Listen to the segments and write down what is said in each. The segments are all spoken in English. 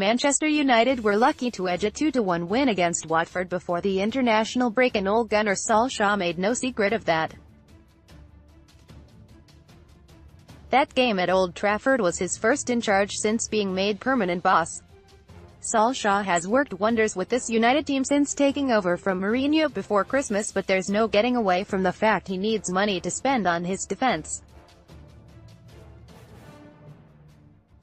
Manchester United were lucky to edge a 2-1 win against Watford before the international break, and Ole Gunnar Solskjaer made no secret of that. That game at Old Trafford was his first in charge since being made permanent boss. Solskjaer has worked wonders with this United team since taking over from Mourinho before Christmas, but there's no getting away from the fact he needs money to spend on his defense.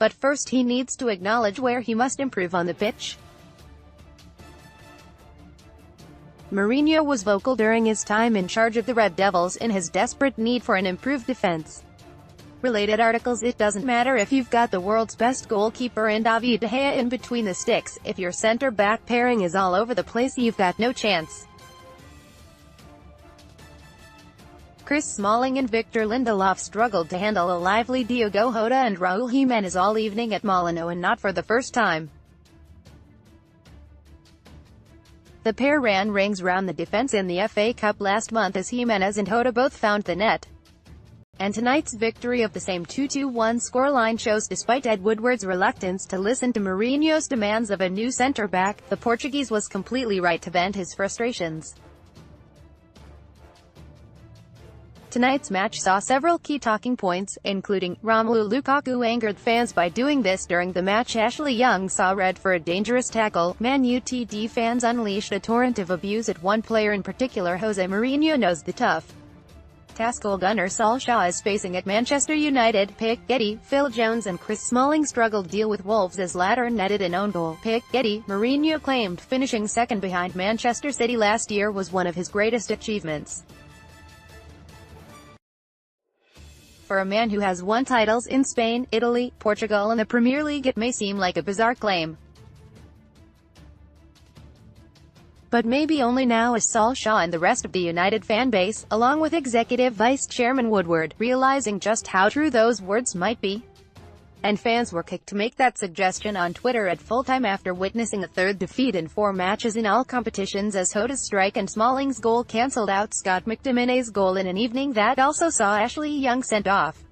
But first he needs to acknowledge where he must improve on the pitch. Mourinho was vocal during his time in charge of the Red Devils in his desperate need for an improved defense. Related articles: it doesn't matter if you've got the world's best goalkeeper and David De Gea in between the sticks, if your centre-back pairing is all over the place, you've got no chance. Chris Smalling and Victor Lindelof struggled to handle a lively Diogo Jota and Raul Jimenez all evening at Molineux, and not for the first time. The pair ran rings round the defence in the FA Cup last month as Jimenez and Jota both found the net. And tonight's victory of the same 2-1 scoreline shows, despite Ed Woodward's reluctance to listen to Mourinho's demands of a new centre-back, the Portuguese was completely right to vent his frustrations. Tonight's match saw several key talking points, including, Romelu Lukaku angered fans by doing this during the match, Ashley Young saw red for a dangerous tackle, ManUtd fans unleashed a torrent of abuse at one player in particular, Jose Mourinho knows the tough task Ole Gunnar Solskjaer is facing at Manchester United. Pick Getty, Phil Jones and Chris Smalling struggled deal with Wolves as latter netted an own goal. Pick Getty, Mourinho claimed finishing second behind Manchester City last year was one of his greatest achievements. For a man who has won titles in Spain, Italy, Portugal and the Premier League, it may seem like a bizarre claim. But maybe only now, as Solskjaer and the rest of the United fan base, along with Executive Vice Chairman Woodward, realizing just how true those words might be. And fans were quick to make that suggestion on Twitter at full-time after witnessing a third defeat in 4 matches in all competitions, as Jota's strike and Smalling's goal cancelled out Scott McTominay's goal in an evening that also saw Ashley Young sent off.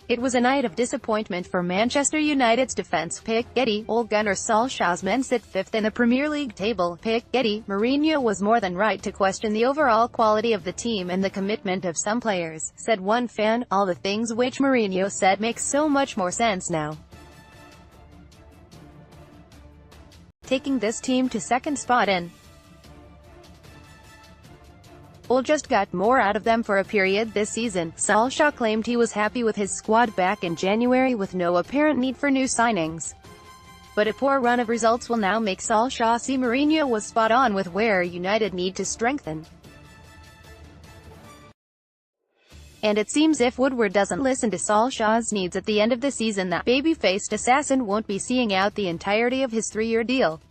It was a night of disappointment for Manchester United's defence. Pick Getty, Ole Gunnar Solskjaer's men sit 5th in the Premier League table. Pick Getty, Mourinho was more than right to question the overall quality of the team and the commitment of some players, said one fan. All the things which Mourinho said makes so much more sense now. Taking this team to second spot in Ole just got more out of them for a period this season. Solskjaer claimed he was happy with his squad back in January with no apparent need for new signings. But a poor run of results will now make Solskjaer see Mourinho was spot on with where United need to strengthen. And it seems if Woodward doesn't listen to Solskjaer's needs at the end of the season, that baby-faced assassin won't be seeing out the entirety of his 3-year deal.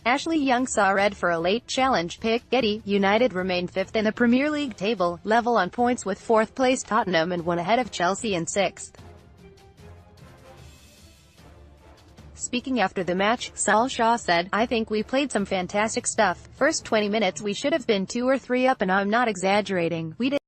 Ashley Young saw red for a late challenge. Pick Getty, United remain 5th in the Premier League table, level on points with 4th place Tottenham and 1 ahead of Chelsea in 6th. Speaking after the match, Solskjaer said, "I think we played some fantastic stuff. First 20 minutes we should have been 2 or 3 up, and I'm not exaggerating. We did